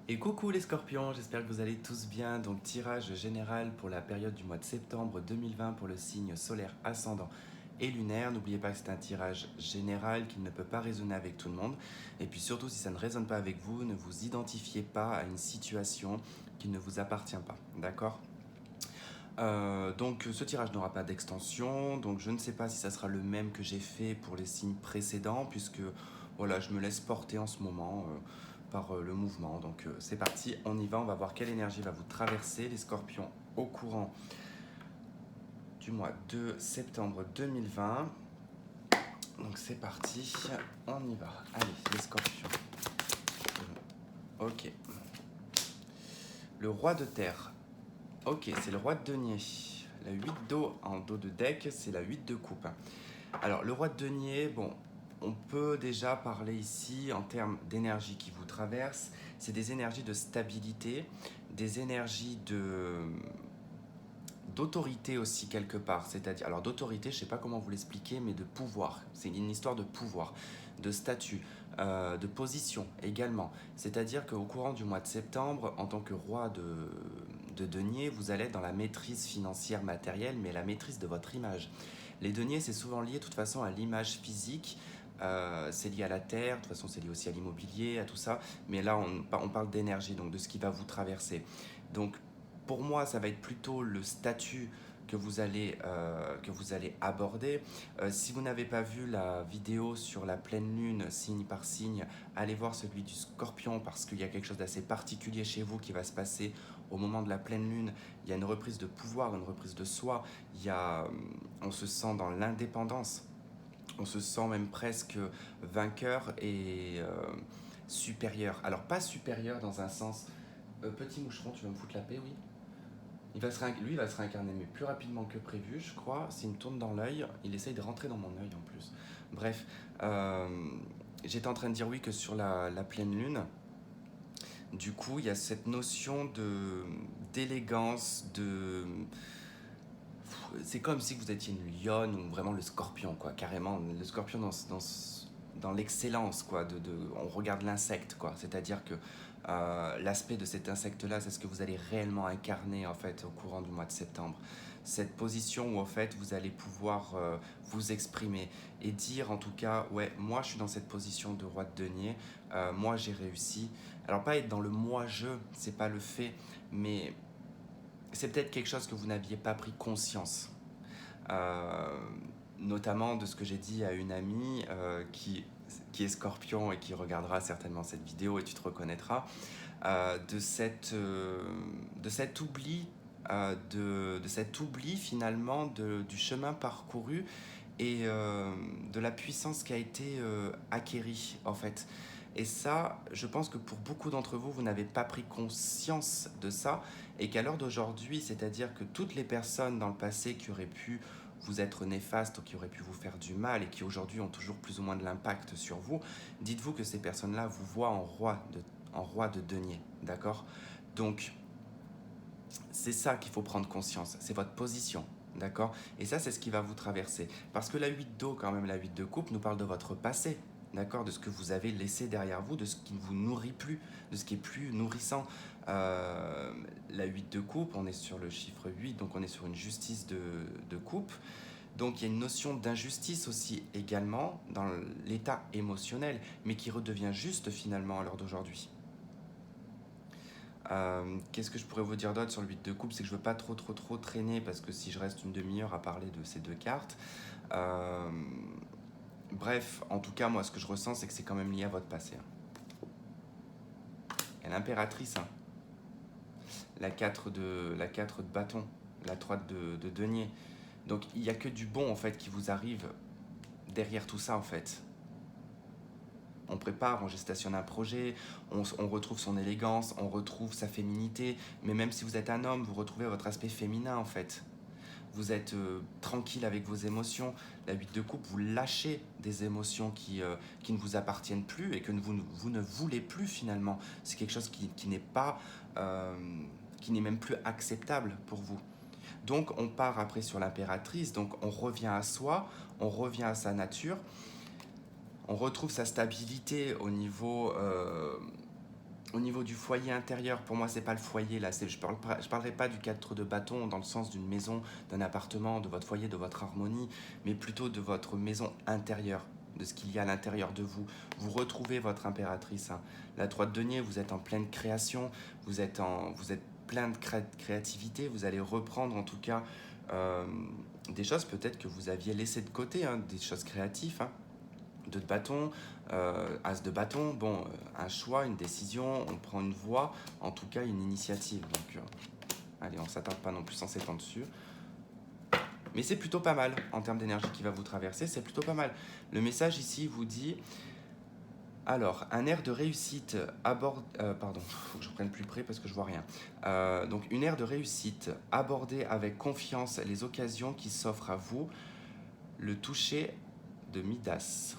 Et coucou les scorpions, j'espère que vous allez tous bien. Donc tirage général pour la période du mois de septembre 2020 pour le signe solaire ascendant et lunaire. N'oubliez pas que c'est un tirage général qui ne peut pas résonner avec tout le monde. Et puis surtout, si ça ne résonne pas avec vous, ne vous identifiez pas à une situation qui ne vous appartient pas. D'accord? Donc ce tirage n'aura pas d'extension, donc je ne sais pas si ça sera le même que j'ai fait pour les signes précédents, puisque voilà, je me laisse porter en ce moment par le mouvement. Donc c'est parti, on y va, on va voir quelle énergie va vous traverser les scorpions au courant du mois de septembre 2020. Donc c'est parti, on y va. Allez, les scorpions. Ok. Le roi de terre. Ok, c'est le roi de denier. La 8 d'eau en dos de deck, c'est la 8 de coupe. Alors, le roi de denier, bon, on peut déjà parler ici en termes d'énergie qui vous traverse. C'est des énergies de stabilité, des énergies d'autorité aussi quelque part. C'est-à-dire, alors d'autorité, je ne sais pas comment vous l'expliquer, mais de pouvoir. C'est une histoire de pouvoir, de statut, de position également. C'est-à-dire qu'au courant du mois de septembre, en tant que roi de denier, vous allez être dans la maîtrise financière matérielle, mais la maîtrise de votre image. Les deniers, c'est souvent lié de toute façon à l'image physique. C'est lié à la terre, de toute façon c'est lié aussi à l'immobilier, à tout ça. Mais là, on parle d'énergie, donc de ce qui va vous traverser. Donc pour moi, ça va être plutôt le statut que vous allez aborder. Si vous n'avez pas vu la vidéo sur la pleine lune, signe par signe, allez voir celui du scorpion parce qu'il y a quelque chose d'assez particulier chez vous qui va se passer au moment de la pleine lune. Il y a une reprise de pouvoir, une reprise de soi. On se sent dans l'indépendance. On se sent même presque vainqueur et supérieur. Alors pas supérieur dans un sens... petit moucheron, tu vas me foutre la paix, oui. Lui, il va se réincarner, mais plus rapidement que prévu, je crois. S'il me tourne dans l'œil, il essaye de rentrer dans mon œil en plus. Bref, j'étais en train de dire oui que sur la pleine lune, du coup, il y a cette notion d'élégance, c'est comme si vous étiez une lionne ou vraiment le scorpion, quoi, carrément. Le scorpion dans l'excellence, quoi. On regarde l'insecte, quoi. C'est-à-dire que l'aspect de cet insecte-là, c'est ce que vous allez réellement incarner, en fait, au courant du mois de septembre. Cette position où, en fait, vous allez pouvoir vous exprimer et dire, en tout cas, ouais, moi, je suis dans cette position de roi de denier. Moi, j'ai réussi. Alors, pas être dans le moi-je, c'est pas le fait, mais c'est peut-être quelque chose que vous n'aviez pas pris conscience. Euh, Notamment de ce que j'ai dit à une amie qui est scorpion et qui regardera certainement cette vidéo et tu te reconnaîtras, de cet oubli, de cet oubli finalement du chemin parcouru et de la puissance qui a été acquérie en fait. Et ça, je pense que pour beaucoup d'entre vous, vous n'avez pas pris conscience de ça et qu'à l'heure d'aujourd'hui, c'est-à-dire que toutes les personnes dans le passé qui auraient pu vous être néfastes ou qui auraient pu vous faire du mal et qui aujourd'hui ont toujours plus ou moins de l'impact sur vous, dites-vous que ces personnes-là vous voient en roi de denier, d'accord? Donc, c'est ça qu'il faut prendre conscience, c'est votre position, d'accord? Et ça, c'est ce qui va vous traverser. Parce que la 8 d'eau, quand même, la 8 de coupe, nous parle de votre passé, d'accord? De ce que vous avez laissé derrière vous, de ce qui ne vous nourrit plus, de ce qui est plus nourrissant. La 8 de coupe, on est sur le chiffre 8, donc on est sur une justice de coupe. Donc il y a une notion d'injustice aussi également dans l'état émotionnel, mais qui redevient juste finalement à l'heure d'aujourd'hui. Qu'est-ce que je pourrais vous dire d'autre sur le 8 de coupe? C'est que je veux pas trop traîner parce que si je reste une demi-heure à parler de ces deux cartes. Euh, Bref, en tout cas, moi ce que je ressens, c'est que c'est quand même lié à votre passé. Et l'impératrice, hein. La 4 de bâton, la 3 de denier. Donc il n'y a que du bon en fait qui vous arrive derrière tout ça en fait. On prépare, on gestationne un projet, on retrouve son élégance, on retrouve sa féminité, mais même si vous êtes un homme, vous retrouvez votre aspect féminin en fait. Vous êtes tranquille avec vos émotions. La 8 de coupe, vous lâchez des émotions qui ne vous appartiennent plus et que vous ne voulez plus finalement. C'est quelque chose qui n'est pas, qui n'est même plus acceptable pour vous. Donc on part après sur l'impératrice, donc on revient à soi, on revient à sa nature, on retrouve sa stabilité au niveau Au niveau du foyer intérieur, pour moi, c'est pas le foyer là. Je parlerai pas du 4 de bâton dans le sens d'une maison, d'un appartement, de votre foyer, de votre harmonie, mais plutôt de votre maison intérieure, de ce qu'il y a à l'intérieur de vous. Vous retrouvez votre impératrice, hein. La 3 de denier, vous êtes en pleine création, vous êtes plein de créativité. Vous allez reprendre en tout cas euh, des choses peut-être que vous aviez laissées de côté, hein, des choses créatives, hein. 2 de bâton, as de bâton, bon, un choix, une décision, on prend une voie, en tout cas une initiative. Donc, allez, on ne s'attarde pas non plus en s'étendre dessus. Mais c'est plutôt pas mal en termes d'énergie qui va vous traverser, c'est plutôt pas mal. Le message ici vous dit, alors, un air de réussite pardon, faut que je prenne plus près parce que je vois rien. Donc, une aire de réussite, abordez avec confiance les occasions qui s'offrent à vous, le toucher de Midas.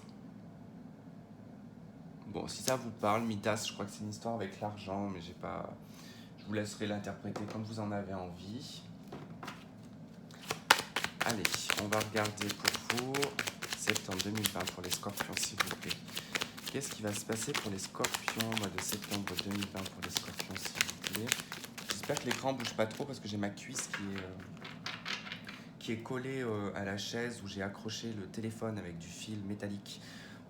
Bon, si ça vous parle, Midas, je crois que c'est une histoire avec l'argent, mais j'ai pas. Je vous laisserai l'interpréter comme vous en avez envie. Allez, on va regarder pour vous septembre 2020 pour les scorpions, s'il vous plaît. Qu'est-ce qui va se passer pour les scorpions au mois de septembre 2020 pour les scorpions, s'il vous plaît? J'espère que l'écran bouge pas trop parce que j'ai ma cuisse qui est collée à la chaise où j'ai accroché le téléphone avec du fil métallique.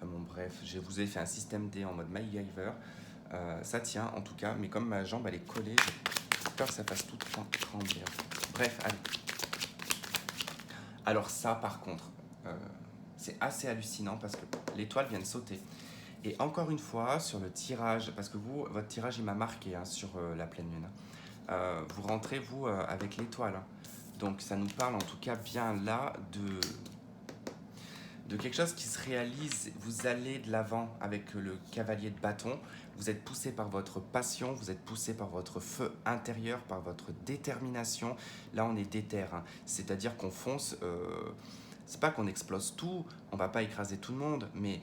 Bon, bref, je vous ai fait un système D en mode MacGyver. Ça tient en tout cas, mais comme ma jambe elle est collée, j'ai peur que ça fasse tout trembler. Bref, allez. Alors ça par contre, c'est assez hallucinant parce que l'étoile vient de sauter. Et encore une fois, sur le tirage, parce que vous, votre tirage il m'a marqué hein, sur la pleine lune. Vous rentrez vous avec l'étoile. Hein. Donc ça nous parle en tout cas bien là de quelque chose qui se réalise. Vous allez de l'avant avec le cavalier de bâton. Vous êtes poussé par votre passion, vous êtes poussé par votre feu intérieur, par votre détermination. Là, on est déter, hein. C'est-à-dire qu'on fonce. C'est pas qu'on explose tout, on va pas écraser tout le monde, mais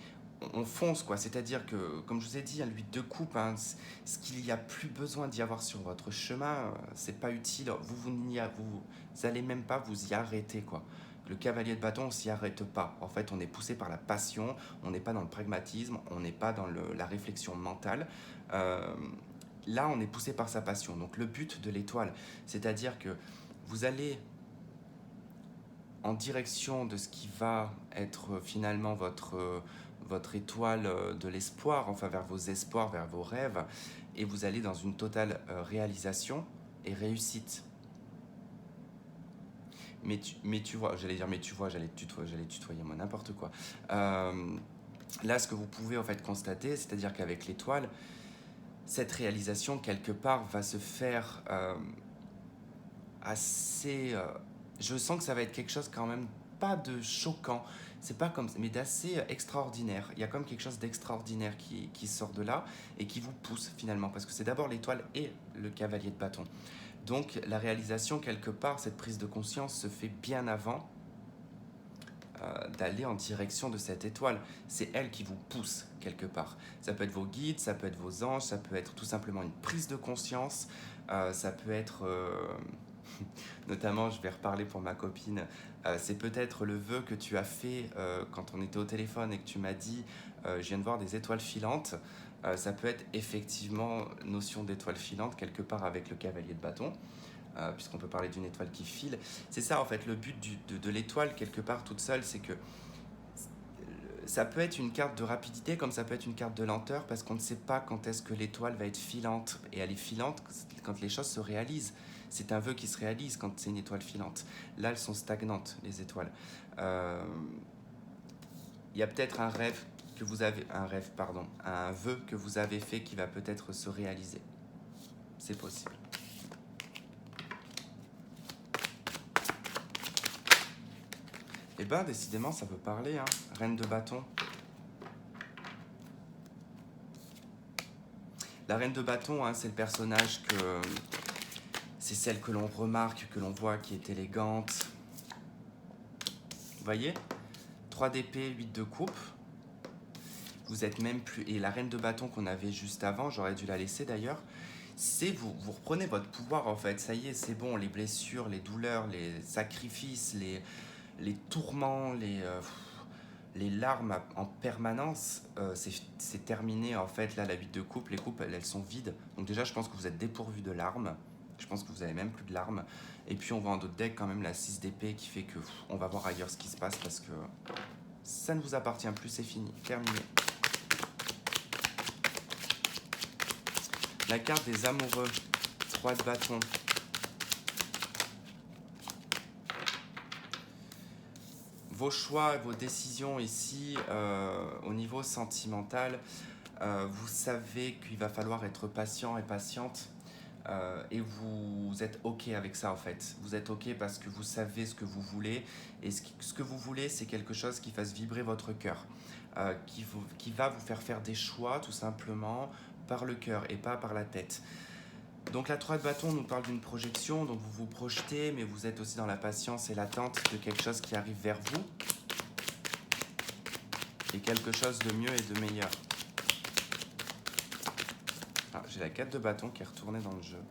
on fonce quoi. C'est-à-dire que, comme je vous ai dit, hein, l'huile de coupe, hein, ce qu'il n'y a plus besoin d'y avoir sur votre chemin, c'est pas utile. Vous allez même pas vous y arrêter quoi. Le cavalier de bâton, on s'y arrête pas. En fait, on est poussé par la passion, on n'est pas dans le pragmatisme, on n'est pas dans la réflexion mentale. Euh, Là, on est poussé par sa passion. Donc, le but de l'étoile, c'est-à-dire que vous allez en direction de ce qui va être finalement votre étoile de l'espoir, enfin vers vos espoirs, vers vos rêves, et vous allez dans une totale réalisation et réussite. Mais tu vois, j'allais tutoyer moi, n'importe quoi. Là, ce que vous pouvez en fait constater, c'est-à-dire qu'avec l'étoile, cette réalisation, quelque part, va se faire assez... je sens que ça va être quelque chose quand même, pas de choquant, c'est pas comme mais d'assez extraordinaire. Il y a comme quelque chose d'extraordinaire qui sort de là et qui vous pousse finalement, parce que c'est d'abord l'étoile et le cavalier de bâton. Donc la réalisation, quelque part, cette prise de conscience se fait bien avant d'aller en direction de cette étoile. C'est elle qui vous pousse quelque part. Ça peut être vos guides, ça peut être vos anges, ça peut être tout simplement une prise de conscience, ça peut être... notamment, je vais reparler pour ma copine, c'est peut-être le vœu que tu as fait quand on était au téléphone et que tu m'as dit je viens de voir des étoiles filantes. Ça peut être effectivement notion d'étoile filante quelque part avec le cavalier de bâton. Puisqu'on peut parler d'une étoile qui file. C'est ça en fait le but de l'étoile quelque part toute seule, c'est que ça peut être une carte de rapidité comme ça peut être une carte de lenteur parce qu'on ne sait pas quand est-ce que l'étoile va être filante. Et elle est filante quand les choses se réalisent. C'est un vœu qui se réalise quand c'est une étoile filante. Là, elles sont stagnantes, les étoiles. Il y a peut-être un vœu que vous avez fait qui va peut-être se réaliser. C'est possible. Eh ben, décidément, ça peut parler, hein. Reine de bâton. La reine de bâton, hein, c'est le personnage que... C'est celle que l'on remarque, que l'on voit, qui est élégante. Vous voyez ? 3 d'épée, 8 de coupe. Vous êtes même plus... Et la reine de bâton qu'on avait juste avant, j'aurais dû la laisser d'ailleurs, c'est vous reprenez votre pouvoir en fait. Ça y est, c'est bon, les blessures, les douleurs, les sacrifices, les tourments, les larmes en permanence, c'est terminé en fait. Là, la vie de couple, les couples, elles sont vides. Donc déjà, je pense que vous êtes dépourvu de larmes. Je pense que vous avez même plus de larmes. Et puis on voit en d'autres decks quand même la 6 d'épée qui fait que on va voir ailleurs ce qui se passe parce que ça ne vous appartient plus, c'est fini, terminé. La carte des amoureux, 3 de bâton. Vos choix, vos décisions ici, au niveau sentimental, vous savez qu'il va falloir être patient et patiente. Et vous êtes OK avec ça en fait. Vous êtes OK parce que vous savez ce que vous voulez. Et ce que vous voulez, c'est quelque chose qui fasse vibrer votre cœur. Qui va vous faire des choix tout simplement par le cœur et pas par la tête. Donc la 3 de bâton nous parle d'une projection, donc vous vous projetez, mais vous êtes aussi dans la patience et l'attente de quelque chose qui arrive vers vous. Et quelque chose de mieux et de meilleur. Ah, j'ai la 4 de bâton qui est retournée dans le jeu.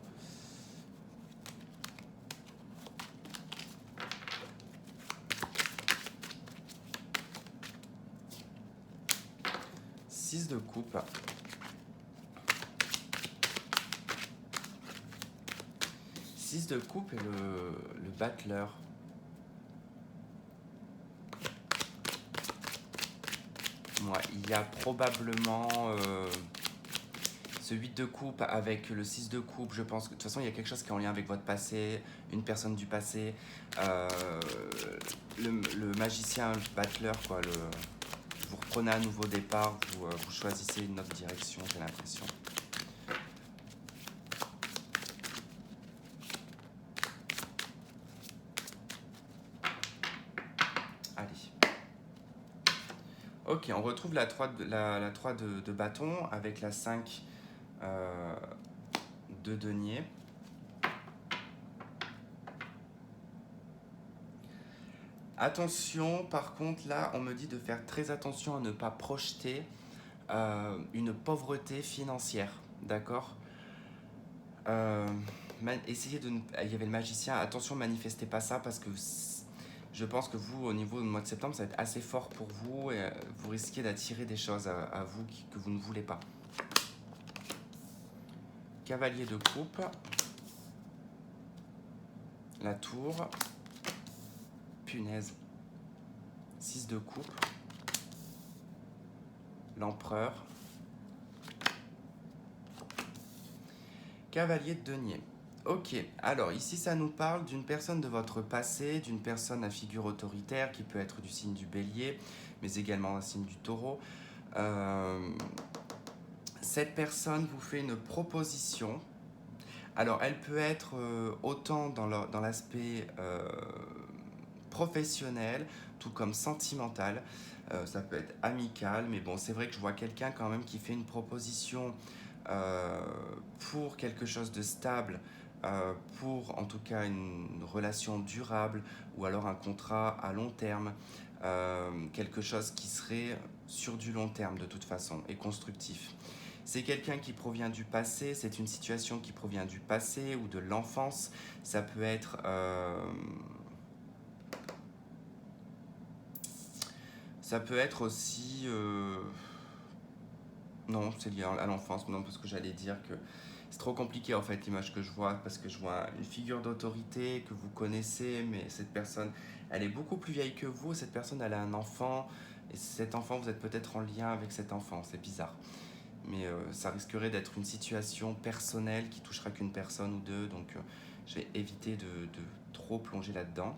Six de coupe. Six de coupe et le battleur. Ouais, il y a probablement ce 8 de coupe avec le 6 de coupe. Je pense que de toute façon, il y a quelque chose qui est en lien avec votre passé, une personne du passé. Le magicien, le battleur, quoi. Vous reprenez un nouveau départ, vous choisissez une autre direction, j'ai l'impression. Allez. Ok, on retrouve la 3 de bâton avec la 5 de denier. Attention, par contre, là, on me dit de faire très attention à ne pas projeter une pauvreté financière, d'accord. Essayez de... Il y avait le magicien, attention, manifestez pas ça parce que je pense que vous, au niveau du mois de septembre, ça va être assez fort pour vous et vous risquez d'attirer des choses à vous que vous ne voulez pas. Cavalier de coupe, la tour, punaise, 6 de coupe, l'empereur, cavalier de denier. Ok, alors ici ça nous parle d'une personne de votre passé, d'une personne à figure autoritaire qui peut être du signe du bélier, mais également un signe du taureau. Cette personne vous fait une proposition. Alors elle peut être autant dans l'aspect professionnel, tout comme sentimental. Ça peut être amical, mais bon, c'est vrai que je vois quelqu'un quand même qui fait une proposition pour quelque chose de stable, pour en tout cas une relation durable ou alors un contrat à long terme, quelque chose qui serait sur du long terme de toute façon et constructif. C'est quelqu'un qui provient du passé, c'est une situation qui provient du passé ou de l'enfance. Ça peut être... ça peut être aussi... Non, c'est lié à l'enfance, non, parce que j'allais dire que c'est trop compliqué en fait l'image que je vois, parce que je vois une figure d'autorité que vous connaissez, mais cette personne, elle est beaucoup plus vieille que vous, cette personne, elle a un enfant, et cet enfant, vous êtes peut-être en lien avec cet enfant, c'est bizarre. Mais ça risquerait d'être une situation personnelle qui touchera qu'une personne ou deux, donc je vais éviter de trop plonger là-dedans.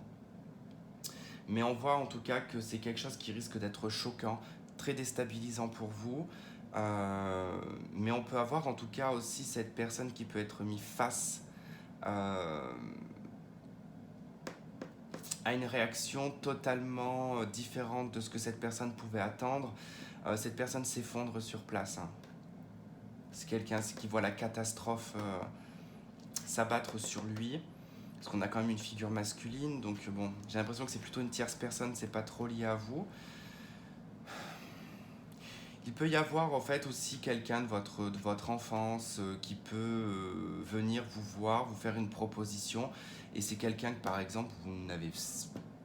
Mais on voit en tout cas que c'est quelque chose qui risque d'être choquant, très déstabilisant pour vous. Mais on peut avoir en tout cas aussi cette personne qui peut être mise face à une réaction totalement différente de ce que cette personne pouvait attendre. Cette personne s'effondre sur place. Hein. C'est quelqu'un qui voit la catastrophe s'abattre sur lui. Parce qu'on a quand même une figure masculine, donc bon, j'ai l'impression que c'est plutôt une tierce personne, c'est pas trop lié à vous. Il peut y avoir en fait aussi quelqu'un de votre enfance qui peut venir vous voir, vous faire une proposition, et c'est quelqu'un que par exemple vous n'avez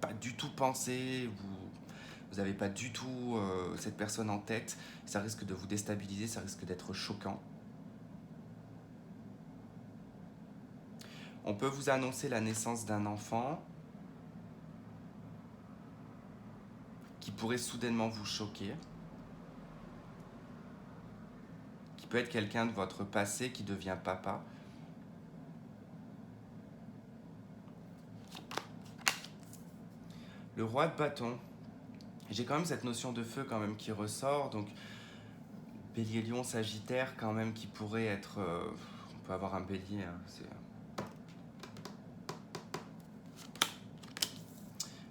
pas du tout pensé, Vous n'avez pas du tout cette personne en tête. Ça risque de vous déstabiliser, ça risque d'être choquant. On peut vous annoncer la naissance d'un enfant qui pourrait soudainement vous choquer, qui peut être quelqu'un de votre passé qui devient papa. Le roi de bâton. J'ai quand même cette notion de feu quand même qui ressort, donc bélier, lion, sagittaire quand même qui pourrait être... on peut avoir un bélier, hein,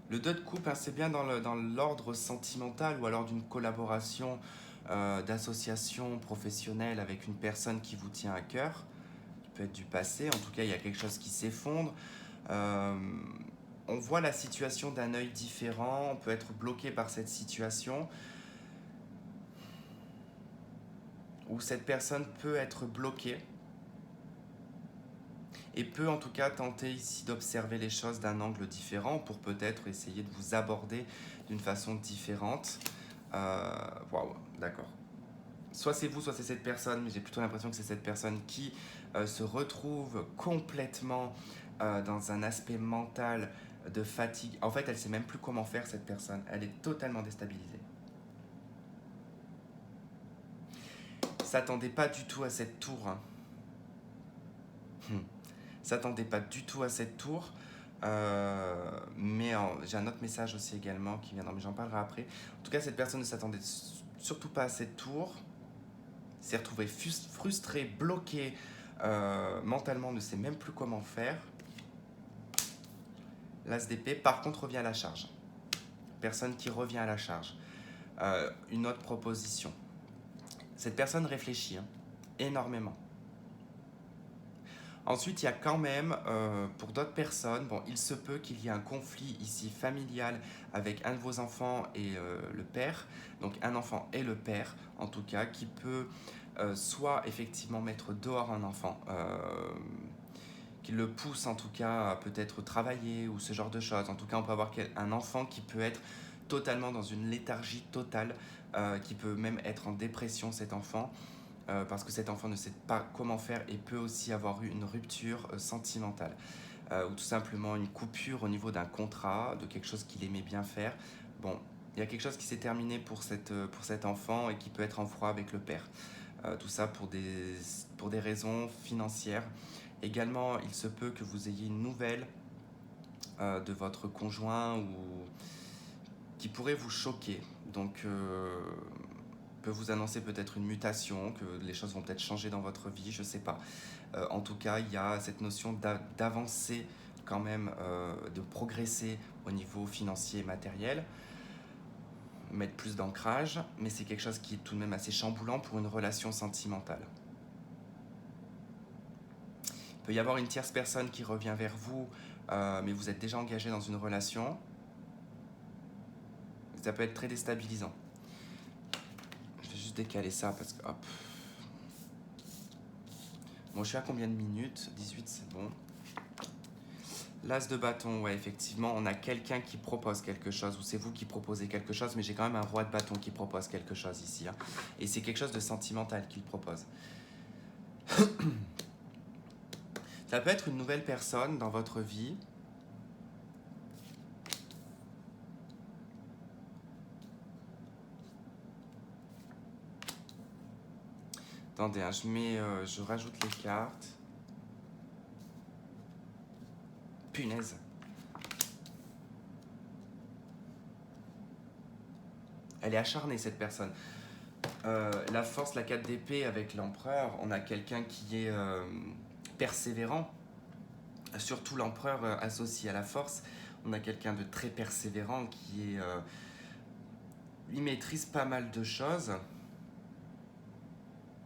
Le 2 de coupe, hein, c'est bien dans l'ordre sentimental ou alors d'une collaboration, d'association professionnelle avec une personne qui vous tient à cœur, qui peut être du passé. En tout cas, il y a quelque chose qui s'effondre. Euh, on voit la situation d'un œil différent, on peut être bloqué par cette situation, ou cette personne peut être bloquée et peut en tout cas tenter ici d'observer les choses d'un angle différent pour peut-être essayer de vous aborder d'une façon différente. Waouh, d'accord. Soit c'est vous, soit c'est cette personne, mais j'ai plutôt l'impression que c'est cette personne qui se retrouve complètement dans un aspect mental de fatigue. En fait, elle ne sait même plus comment faire, cette personne. Elle est totalement déstabilisée. S'attendait pas du tout à cette tour. Hein. S'attendait pas du tout à cette tour. Mais j'ai un autre message aussi également qui vient, mais j'en parlerai après. En tout cas, cette personne ne s'attendait surtout pas à cette tour. S'est retrouvée frustrée, bloquée, mentalement ne sait même plus comment faire. L'as d'épée, par contre, revient à la charge. Personne qui revient à la charge. Une autre proposition. Cette personne réfléchit énormément. Ensuite, il y a quand même, pour d'autres personnes, bon, il se peut qu'il y ait un conflit ici familial avec un de vos enfants et le père, donc un enfant et le père, en tout cas, qui peut soit effectivement mettre dehors un enfant, qui le pousse en tout cas à peut-être travailler ou ce genre de choses. En tout cas, on peut avoir un enfant qui peut être totalement dans une léthargie totale, qui peut même être en dépression, cet enfant. Parce que cet enfant ne sait pas comment faire et peut aussi avoir eu une rupture sentimentale ou tout simplement une coupure au niveau d'un contrat, de quelque chose qu'il aimait bien faire. Bon, il y a quelque chose qui s'est terminé pour cet enfant et qui peut être en froid avec le père. Tout ça pour des raisons financières. Également, il se peut que vous ayez une nouvelle de votre conjoint ou qui pourrait vous choquer. Donc, peut vous annoncer peut-être une mutation, que les choses vont peut-être changer dans votre vie, je ne sais pas. En tout cas, il y a cette notion d'avancer quand même, de progresser au niveau financier et matériel, mettre plus d'ancrage, mais c'est quelque chose qui est tout de même assez chamboulant pour une relation sentimentale. Il peut y avoir une tierce personne qui revient vers vous, mais vous êtes déjà engagé dans une relation. Ça peut être très déstabilisant. Je vais juste décaler ça parce que... Hop. Bon, je suis à combien de minutes? 18, c'est bon. L'as de bâton, ouais, effectivement, on a quelqu'un qui propose quelque chose, ou c'est vous qui proposez quelque chose, mais j'ai quand même un roi de bâton qui propose quelque chose ici. Hein. Et c'est quelque chose de sentimental qu'il propose. Ça peut être une nouvelle personne dans votre vie. Attendez, hein, je rajoute les cartes. Punaise. Elle est acharnée, cette personne. La force, la 4 d'épée avec l'empereur, on a quelqu'un qui est persévérant. Surtout l'empereur associé à la force. On a quelqu'un de très persévérant qui est... il maîtrise pas mal de choses.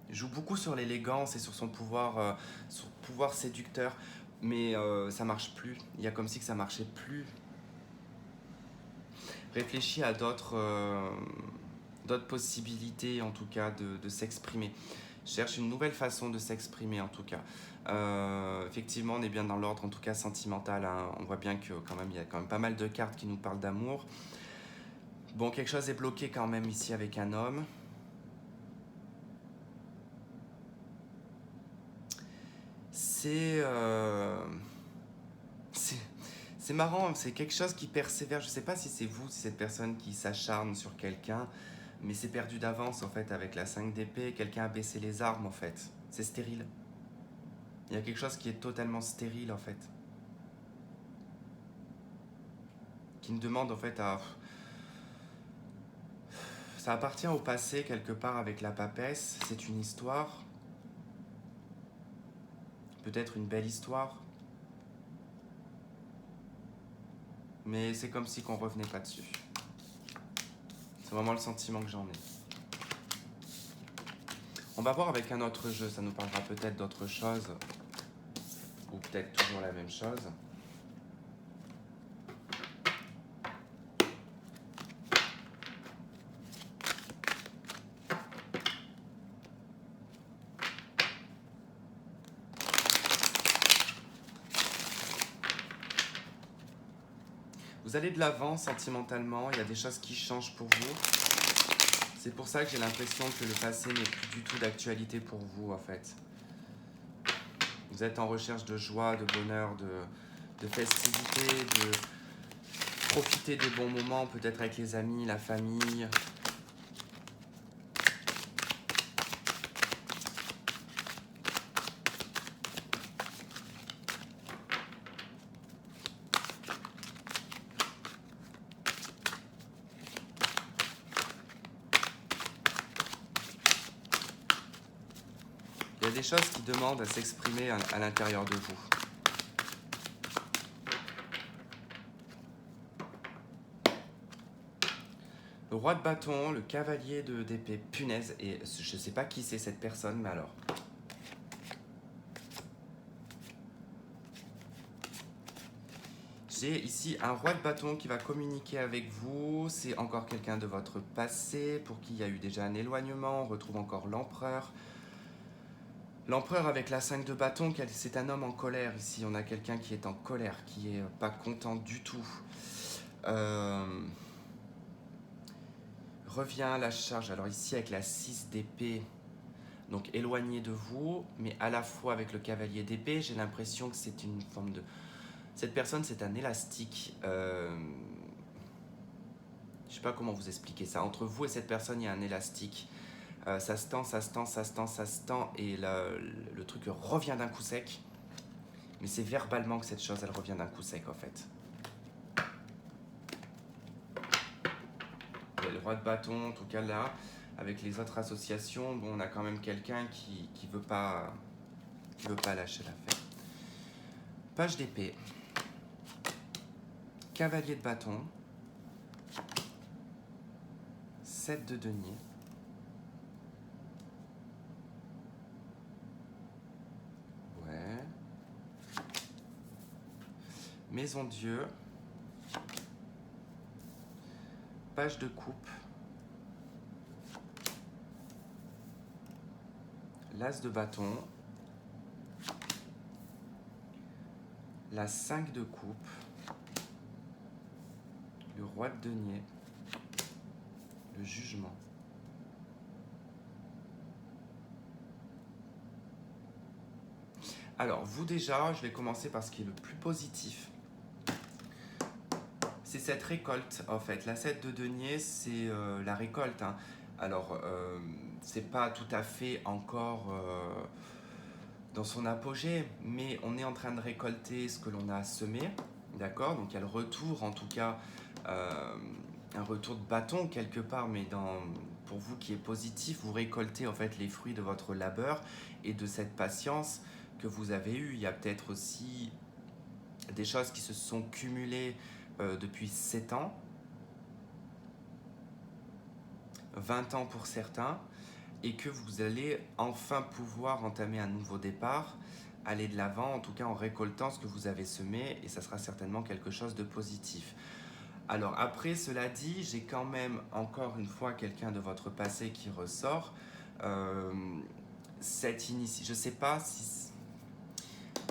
Il joue beaucoup sur l'élégance et sur son pouvoir séducteur. Mais ça marche plus. Il y a comme si que ça marchait plus. Réfléchis à d'autres possibilités, en tout cas, de s'exprimer. Cherche une nouvelle façon de s'exprimer, en tout cas. Effectivement, on est bien dans l'ordre, en tout cas, sentimental. Hein. On voit bien que quand même, il y a quand même pas mal de cartes qui nous parlent d'amour. Bon, quelque chose est bloqué quand même ici avec un homme. C'est... c'est c'est marrant, c'est quelque chose qui persévère. Je sais pas si c'est vous, si cette personne qui s'acharne sur quelqu'un, mais c'est perdu d'avance en fait avec la 5 d'épée. Quelqu'un a baissé les armes en fait. C'est stérile. Il y a quelque chose qui est totalement stérile en fait. Qui ne demande en fait à... Ça appartient au passé quelque part avec la papesse. C'est une histoire. Peut-être une belle histoire. Mais c'est comme si qu'on revenait pas dessus. C'est vraiment le sentiment que j'en ai. On va voir avec un autre jeu, ça nous parlera peut-être d'autre chose. Ou peut-être toujours la même chose. Vous allez de l'avant sentimentalement, il y a des choses qui changent pour vous. C'est pour ça que j'ai l'impression que le passé n'est plus du tout d'actualité pour vous en fait. Vous êtes en recherche de joie, de bonheur, de festivité, de profiter des bons moments, peut-être avec les amis, la famille. Il y a des choses qui demandent à s'exprimer à l'intérieur de vous. Le roi de bâton, le cavalier d'épée, punaise, et je sais pas qui c'est cette personne, mais alors. J'ai ici un roi de bâton qui va communiquer avec vous, c'est encore quelqu'un de votre passé, pour qui il y a eu déjà un éloignement, on retrouve encore l'empereur. L'empereur avec la 5 de bâton, c'est un homme en colère ici, on a quelqu'un qui est en colère, qui est pas content du tout. Revient à la charge, alors ici avec la 6 d'épée, donc éloigné de vous, mais à la fois avec le cavalier d'épée, j'ai l'impression que c'est une forme de... Cette personne, c'est un élastique. Je sais pas comment vous expliquer ça. Entre vous et cette personne, il y a un élastique. Ça se tend, ça se tend, ça se tend, ça se tend, et le truc revient d'un coup sec. Mais c'est verbalement que cette chose, elle revient d'un coup sec, en fait. Le roi de bâton, en tout cas là, avec les autres associations, bon, on a quand même quelqu'un qui veut pas lâcher l'affaire. Page d'épée. Cavalier de bâton. 7 de denier. Ouais. Maison Dieu. Page de coupe. L'as de bâton. La 5 de coupe. Le roi de denier. Le jugement. Alors, vous déjà, je vais commencer par ce qui est le plus positif. C'est cette récolte, en fait. La 7 de denier, c'est la récolte. Hein. Alors, c'est pas tout à fait encore dans son apogée, mais on est en train de récolter ce que l'on a semé, d'accord? Donc, il y a le retour, en tout cas, un retour de bâton quelque part, mais pour vous qui est positif, vous récoltez en fait les fruits de votre labeur et de cette patience que vous avez eue. Il y a peut-être aussi des choses qui se sont cumulées depuis 7 ans, 20 ans pour certains, et que vous allez enfin pouvoir entamer un nouveau départ, aller de l'avant, en tout cas en récoltant ce que vous avez semé, et ça sera certainement quelque chose de positif. Alors après, cela dit, j'ai quand même encore une fois quelqu'un de votre passé qui ressort. Je sais pas si...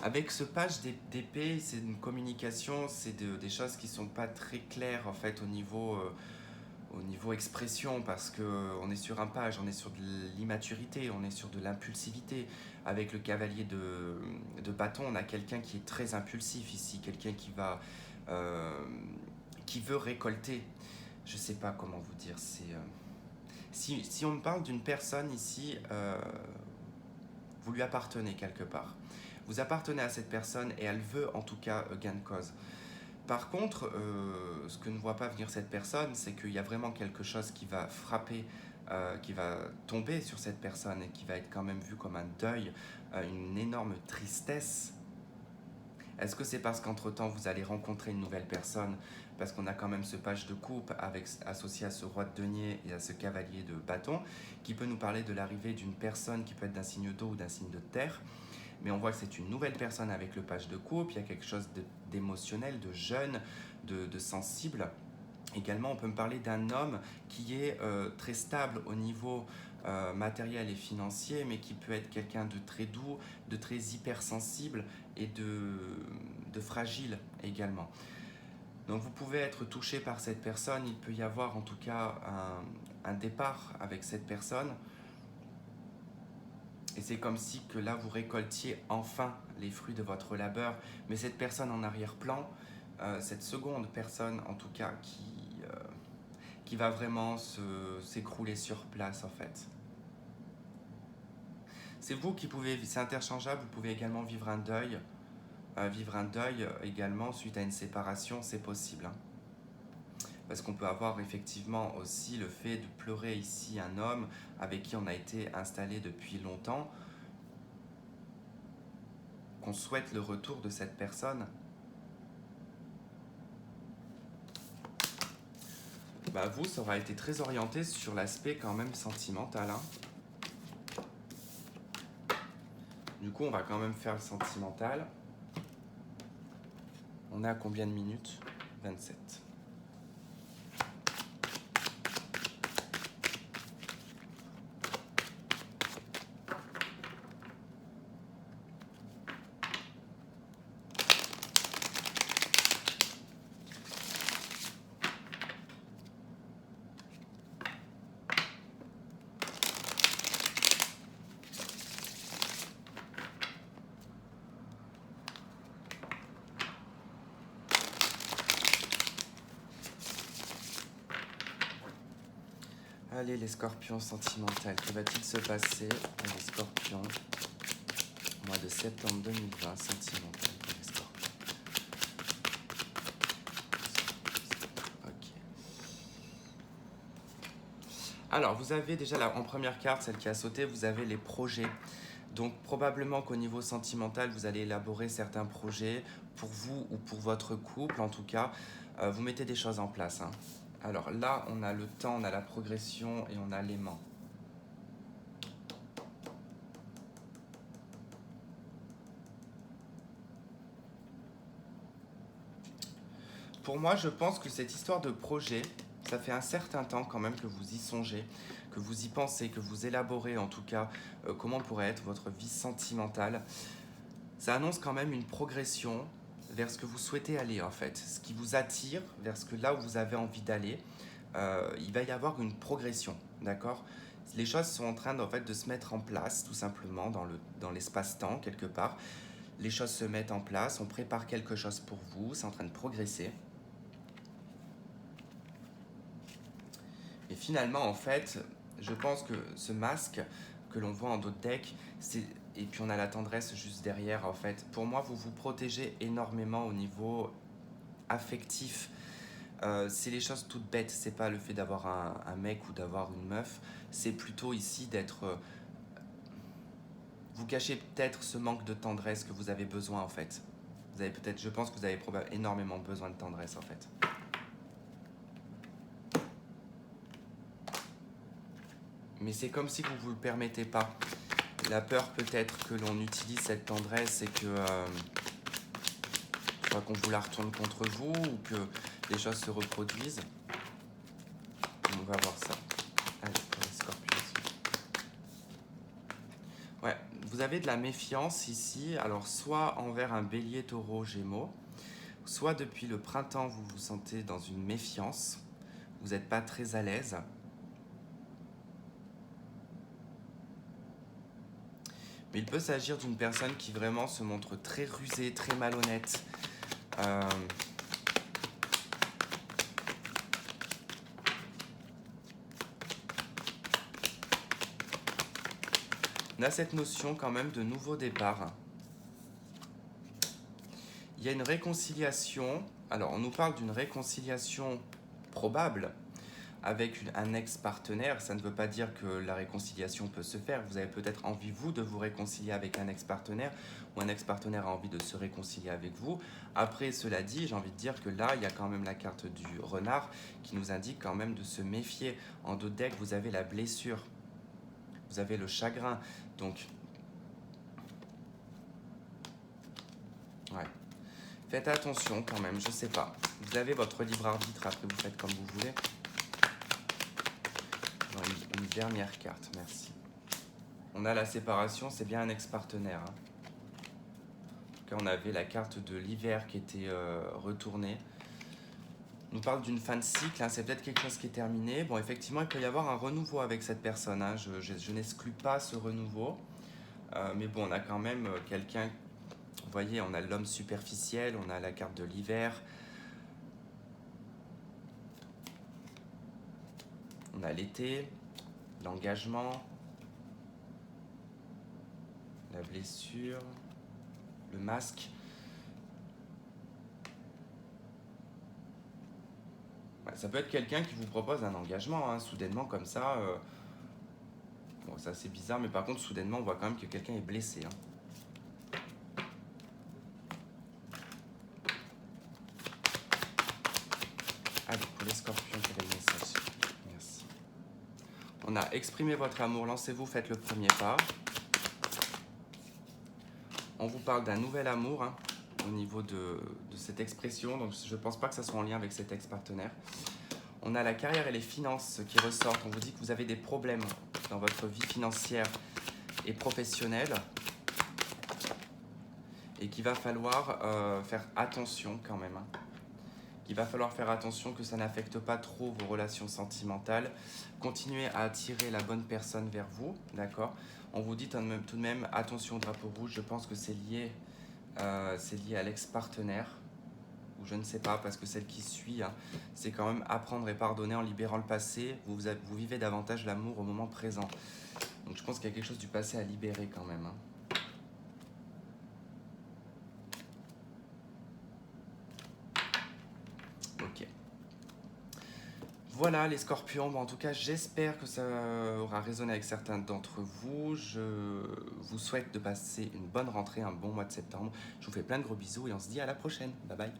Avec ce page d'épée, c'est une communication, c'est des choses qui sont pas très claires en fait au niveau au niveau expression, parce qu'on est sur un page, on est sur de l'immaturité, on est sur de l'impulsivité. Avec le cavalier de bâton, on a quelqu'un qui est très impulsif ici, quelqu'un euh, qui veut récolter. Je sais pas comment vous dire, si on me parle d'une personne ici, vous lui appartenez quelque part. Vous appartenez à cette personne et elle veut en tout cas gain de cause. Par contre, ce que ne voit pas venir cette personne, c'est qu'il y a vraiment quelque chose qui va frapper, qui va tomber sur cette personne et qui va être quand même vu comme un deuil, une énorme tristesse. Est-ce que c'est parce qu'entre-temps, vous allez rencontrer une nouvelle personne? Parce qu'on a quand même ce page de coupe associé à ce roi de denier et à ce cavalier de bâton, qui peut nous parler de l'arrivée d'une personne qui peut être d'un signe d'eau ou d'un signe de terre. Mais on voit que c'est une nouvelle personne avec le page de coupe, il y a quelque chose d'émotionnel, de jeune, de sensible. Également, on peut me parler d'un homme qui est très stable au niveau matériel et financier, mais qui peut être quelqu'un de très doux, de très hypersensible et de fragile également. Donc vous pouvez être touché par cette personne, il peut y avoir en tout cas un départ avec cette personne. Et c'est comme si que là vous récoltiez enfin les fruits de votre labeur. Mais cette personne en arrière-plan, cette seconde personne en tout cas qui va vraiment s'écrouler sur place en fait. C'est vous qui pouvez, c'est interchangeable, vous pouvez également vivre un deuil. Vivre un deuil également suite à une séparation, c'est possible. Hein. Parce qu'on peut avoir effectivement aussi le fait de pleurer ici un homme avec qui on a été installé depuis longtemps, qu'on souhaite le retour de cette personne. Bah vous, ça aura été très orienté sur l'aspect quand même sentimental. Hein. Du coup, on va quand même faire le sentimental. On est à combien de minutes? 27. Allez les scorpions sentimentaux, que va-t-il se passer pour les scorpions au mois de septembre 2020 sentimental pour les scorpions? Ok. Alors vous avez déjà là, en première carte, celle qui a sauté, vous avez les projets. Donc probablement qu'au niveau sentimental, vous allez élaborer certains projets pour vous ou pour votre couple en tout cas. Vous mettez des choses en place. Hein. Alors là, on a le temps, on a la progression et on a l'aimant. Pour moi, je pense que cette histoire de projet, ça fait un certain temps quand même que vous y songez, que vous y pensez, que vous élaborez en tout cas comment pourrait être votre vie sentimentale. Ça annonce quand même une progression vers ce que vous souhaitez aller en fait, ce qui vous attire vers là où vous avez envie d'aller. Il va y avoir une progression, d'accord? Les choses sont en train en fait, de se mettre en place tout simplement dans l'espace-temps quelque part. Les choses se mettent en place, on prépare quelque chose pour vous, c'est en train de progresser. Et finalement, en fait, je pense que ce masque que l'on voit en d'autres decks, et puis on a la tendresse juste derrière, en fait. Pour moi, vous vous protégez énormément au niveau affectif. C'est les choses toutes bêtes, c'est pas le fait d'avoir un mec ou d'avoir une meuf, c'est plutôt ici d'être... vous cachez peut-être ce manque de tendresse que vous avez besoin, en fait. Vous avez peut-être, je pense que vous avez probablement énormément besoin de tendresse, en fait. Mais c'est comme si vous ne vous le permettez pas. La peur peut-être que l'on utilise cette tendresse et que qu'on vous la retourne contre vous ou que les choses se reproduisent. On va voir ça. Allez, pour les scorpions. Ouais, vous avez de la méfiance ici, alors soit envers un bélier, taureau, gémeaux, soit depuis le printemps vous vous sentez dans une méfiance, vous n'êtes pas très à l'aise. Mais il peut s'agir d'une personne qui vraiment se montre très rusée, très malhonnête. On a cette notion quand même de nouveau départ. Il y a une réconciliation. Alors, on nous parle d'une réconciliation probable avec un ex-partenaire. Ça ne veut pas dire que la réconciliation peut se faire. Vous avez peut-être envie, vous, de vous réconcilier avec un ex-partenaire, ou un ex-partenaire a envie de se réconcilier avec vous. Après, cela dit, j'ai envie de dire que là, il y a quand même la carte du renard qui nous indique quand même de se méfier. En dos de deck, vous avez la blessure, vous avez le chagrin. Donc, ouais. Faites attention quand même, je sais pas. Vous avez votre libre arbitre, après vous faites comme vous voulez. Une dernière carte, merci. On a la séparation, c'est bien un ex-partenaire. Hein. En tout cas, on avait la carte de l'hiver qui était retournée. On nous parle d'une fin de cycle, hein, c'est peut-être quelque chose qui est terminé. Bon, effectivement, il peut y avoir un renouveau avec cette personne. Hein. Je n'exclus pas ce renouveau. Mais bon, on a quand même quelqu'un... Vous voyez, on a l'homme superficiel, on a la carte de l'hiver. On a l'été, l'engagement, la blessure, le masque. Ouais, ça peut être quelqu'un qui vous propose un engagement, hein, soudainement comme ça. Bon, c'est assez bizarre, mais par contre, soudainement, on voit quand même que quelqu'un est blessé. Hein. Allez, pour les scorpions, quel est le message? Merci. On a exprimé votre amour, lancez-vous, faites le premier pas. On vous parle d'un nouvel amour hein, au niveau de cette expression, donc je ne pense pas que ça soit en lien avec cet ex-partenaire. On a la carrière et les finances qui ressortent. On vous dit que vous avez des problèmes dans votre vie financière et professionnelle et qu'il va falloir faire attention quand même. Hein. Il va falloir faire attention que ça n'affecte pas trop vos relations sentimentales. Continuez à attirer la bonne personne vers vous, d'accord? On vous dit tout de même, attention au drapeau rouge, je pense que c'est lié à l'ex-partenaire, ou je ne sais pas, parce que celle qui suit, hein, c'est quand même apprendre et pardonner en libérant le passé. Vous vivez davantage l'amour au moment présent. Donc je pense qu'il y a quelque chose du passé à libérer quand même. Hein. Ok. Voilà les scorpions, bon, en tout cas j'espère que ça aura résonné avec certains d'entre vous. Je vous souhaite de passer une bonne rentrée, un bon mois de septembre. Je vous fais plein de gros bisous et on se dit à la prochaine. Bye bye.